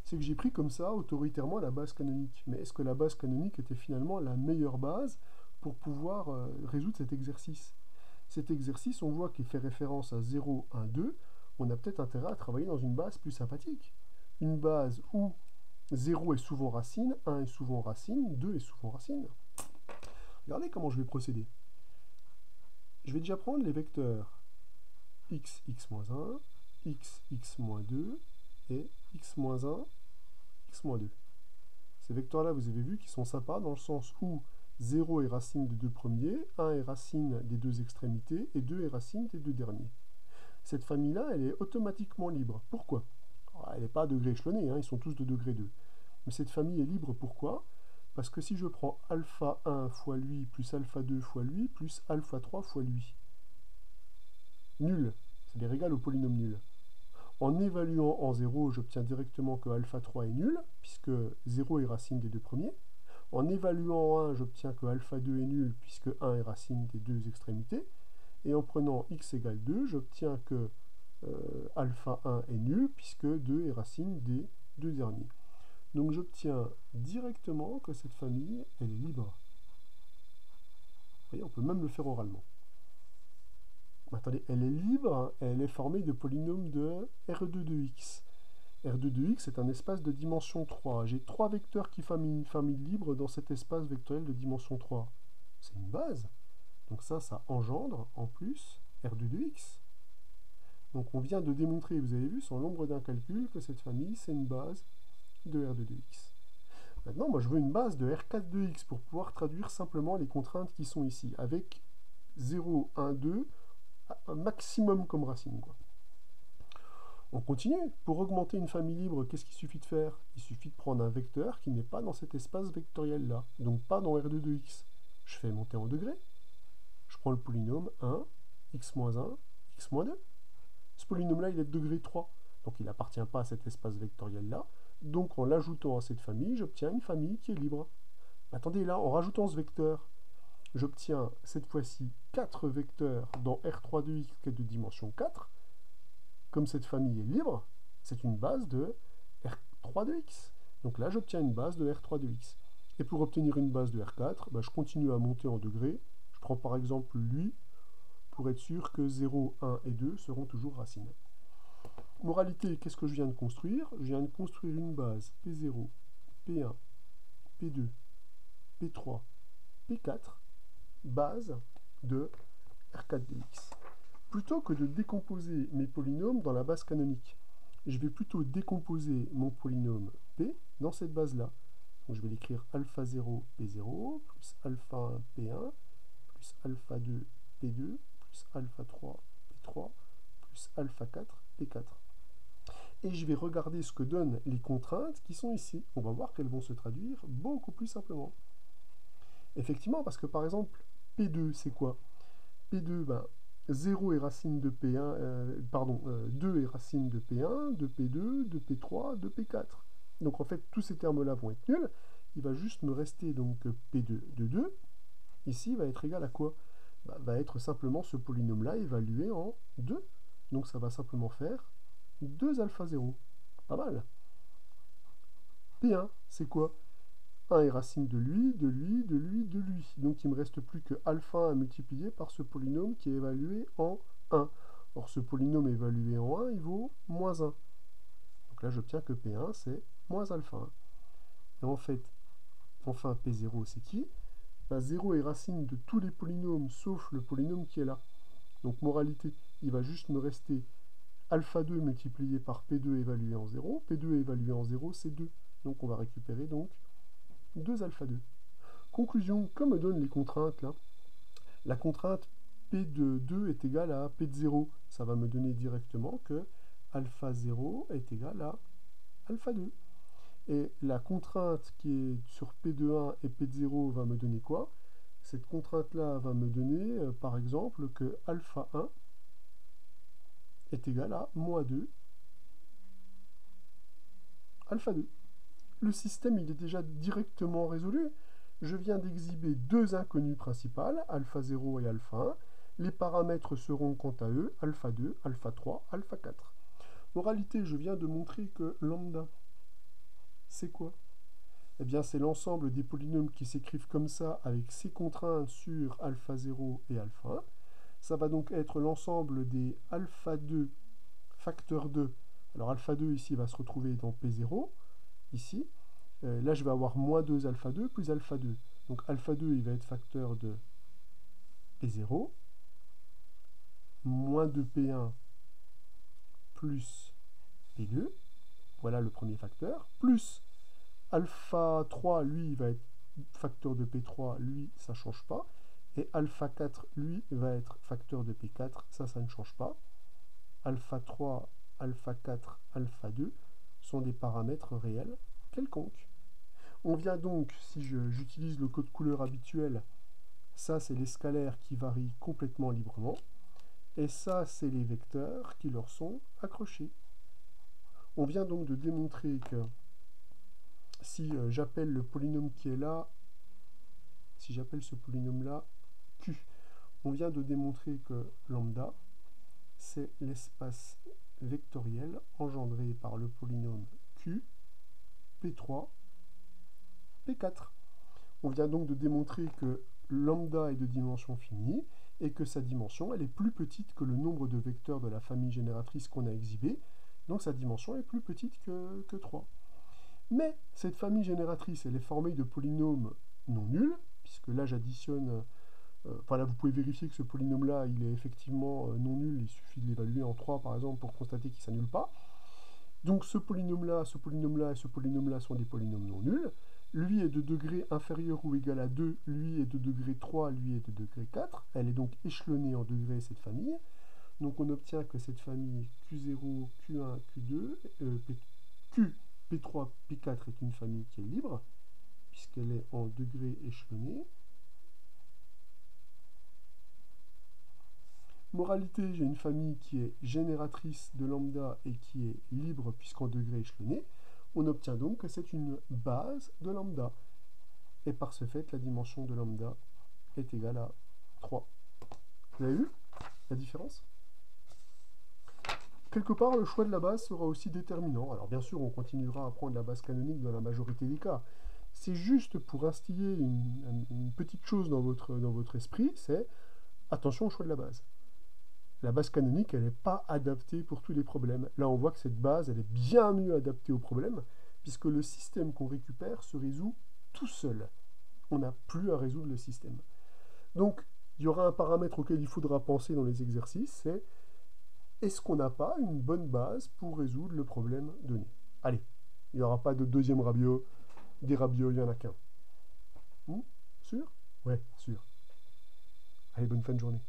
C'est que j'ai pris comme ça, autoritairement, la base canonique. Mais est-ce que la base canonique était finalement la meilleure base pour pouvoir résoudre cet exercice? Cet exercice, on voit qu'il fait référence à 0, 1, 2. On a peut-être intérêt à travailler dans une base plus sympathique. Une base où 0 est souvent racine, 1 est souvent racine, 2 est souvent racine. Regardez comment je vais procéder. Je vais déjà prendre les vecteurs x, x-1, x, x-2 et x-1, x-2. Ces vecteurs-là, vous avez vu qu'ils sont sympas dans le sens où 0 est racine des deux premiers, 1 est racine des deux extrémités, et 2 est racine des deux derniers. Cette famille-là, elle est automatiquement libre. Pourquoi? Alors, elle n'est pas à degré échelonné, hein, ils sont tous de degré 2. Mais cette famille est libre, pourquoi? Parce que si je prends alpha 1 fois lui, plus alpha 2 fois lui, plus alpha 3 fois lui, nul, c'est les égale au polynôme nul. En évaluant en 0, j'obtiens directement que alpha 3 est nul, puisque 0 est racine des deux premiers. En évaluant en 1, j'obtiens que alpha 2 est nul, puisque 1 est racine des deux extrémités. Et en prenant x égale 2, j'obtiens que alpha 1 est nul, puisque 2 est racine des deux derniers. Donc j'obtiens directement que cette famille, elle est libre. Vous voyez, on peut même le faire oralement. Attendez, elle est libre, elle est formée de polynômes de R2 de x. R2 de x est un espace de dimension 3. J'ai 3 vecteurs qui forment une famille libre dans cet espace vectoriel de dimension 3. C'est une base. Donc ça engendre en plus R2 de x. Donc on vient de démontrer, vous avez vu, sans l'ombre d'un calcul, que cette famille, c'est une base de R2 de x. Maintenant, moi je veux une base de R4 de x pour pouvoir traduire simplement les contraintes qui sont ici, avec 0, 1, 2, un maximum comme racine, quoi. On continue. Pour augmenter une famille libre, qu'est-ce qu'il suffit de faire? Il suffit de prendre un vecteur qui n'est pas dans cet espace vectoriel-là, donc pas dans R2 de x. Je fais monter en degrés. Je prends le polynôme 1, x-1, x-2. Ce polynôme-là, il est de degré 3, donc il n'appartient pas à cet espace vectoriel-là. Donc en l'ajoutant à cette famille, j'obtiens une famille qui est libre. Attendez, là, en rajoutant ce vecteur, j'obtiens cette fois-ci 4 vecteurs dans R3 de x qui est de dimension 4. Comme cette famille est libre, c'est une base de R3 de x. Donc là, j'obtiens une base de R3 de x. Et pour obtenir une base de R4, je continue à monter en degrés. Je prends par exemple lui, pour être sûr que 0, 1 et 2 seront toujours racines. Moralité, qu'est-ce que je viens de construire? Je viens de construire une base P0, P1, P2, P3, P4, base de R4 de x. Plutôt que de décomposer mes polynômes dans la base canonique, je vais plutôt décomposer mon polynôme P dans cette base-là. Donc je vais l'écrire alpha 0, P0, plus alpha 1, P1, plus alpha 2, P2, plus alpha 3, P3, plus alpha 4, P4. Et je vais regarder ce que donnent les contraintes qui sont ici. On va voir qu'elles vont se traduire beaucoup plus simplement. Effectivement, parce que par exemple, P2, c'est quoi? P2, 0 est racine de P1, 2 est racine de P1, de P2, de P3, de P4. Donc en fait, tous ces termes-là vont être nuls. Il va juste me rester donc P2 de 2. Ici, va être égal à quoi? Va être simplement ce polynôme-là évalué en 2. Donc ça va simplement faire 2 alpha 0. Pas mal. P1, c'est quoi? 1 est racine de lui, de lui, de lui, de lui. Donc il ne me reste plus que alpha 1 multiplié par ce polynôme qui est évalué en 1. Or ce polynôme évalué en 1, il vaut moins 1. Donc là j'obtiens que P1 c'est moins alpha 1. Et en fait, enfin P0 c'est qui? 0 est racine de tous les polynômes sauf le polynôme qui est là. Donc moralité, il va juste me rester alpha 2 multiplié par P2 évalué en 0. P2 évalué en 0 c'est 2. Donc on va récupérer donc 2 alpha 2. Conclusion, comme me donnent les contraintes là, la contrainte P de 2 est égale à P de 0. Ça va me donner directement que alpha 0 est égal à alpha 2. Et la contrainte qui est sur P de 1 et P de 0 va me donner quoi? Cette contrainte-là va me donner, par exemple, que alpha 1 est égal à moins 2 alpha 2. Le système, il est déjà directement résolu. Je viens d'exhiber deux inconnues principales, alpha 0 et alpha 1. Les paramètres seront quant à eux alpha 2, alpha 3, alpha 4. Moralité, je viens de montrer que lambda, c'est quoi? Eh bien, c'est l'ensemble des polynômes qui s'écrivent comme ça avec ces contraintes sur alpha 0 et alpha 1. Ça va donc être l'ensemble des alpha 2 facteur 2. Alors alpha 2 ici va se retrouver dans P0, ici. Là, je vais avoir moins 2 alpha 2 plus alpha 2. Donc alpha 2, il va être facteur de P0, moins 2P1 plus P2, voilà le premier facteur, plus alpha 3, lui, il va être facteur de P3, lui, ça ne change pas. Et alpha 4, lui, va être facteur de P4, ça ne change pas. Alpha 3, alpha 4, alpha 2 sont des paramètres réels quelconques. On vient donc, si j'utilise le code couleur habituel, ça c'est les scalaires qui varient complètement librement, et ça c'est les vecteurs qui leur sont accrochés. On vient donc de démontrer que si j'appelle le polynôme qui est là, si j'appelle ce polynôme-là Q, on vient de démontrer que lambda, c'est l'espace vectoriel engendré par le polynôme Q, P3, P4. On vient donc de démontrer que lambda est de dimension finie et que sa dimension elle est plus petite que le nombre de vecteurs de la famille génératrice qu'on a exhibé, donc sa dimension est plus petite que 3. Mais cette famille génératrice elle est formée de polynômes non nuls, puisque là j'additionne, enfin là vous pouvez vérifier que ce polynôme là il est effectivement non nul, il suffit de l'évaluer en 3 par exemple pour constater qu'il ne s'annule pas. Donc ce polynôme là et ce polynôme là sont des polynômes non nuls. Lui est de degré inférieur ou égal à 2, lui est de degré 3, lui est de degré 4. Elle est donc échelonnée en degrés, cette famille. Donc on obtient que cette famille Q0, Q1, Q2, Q, P3, P4 est une famille qui est libre, puisqu'elle est en degrés échelonnés. Moralité, j'ai une famille qui est génératrice de lambda et qui est libre puisqu'en degrés échelonnés. On obtient donc que c'est une base de lambda. Et par ce fait, la dimension de lambda est égale à 3. Vous avez vu la différence? Quelque part, le choix de la base sera aussi déterminant. Alors bien sûr, on continuera à prendre la base canonique dans la majorité des cas. C'est juste pour instiller une petite chose dans votre esprit, c'est attention au choix de la base. La base canonique, elle n'est pas adaptée pour tous les problèmes. Là, on voit que cette base, elle est bien mieux adaptée aux problèmes, puisque le système qu'on récupère se résout tout seul. On n'a plus à résoudre le système. Donc, il y aura un paramètre auquel il faudra penser dans les exercices, c'est est-ce qu'on n'a pas une bonne base pour résoudre le problème donné? Allez, il n'y aura pas de deuxième rabio, des rabios, il n'y en a qu'un. Sûr? Ouais, sûr. Allez, bonne fin de journée.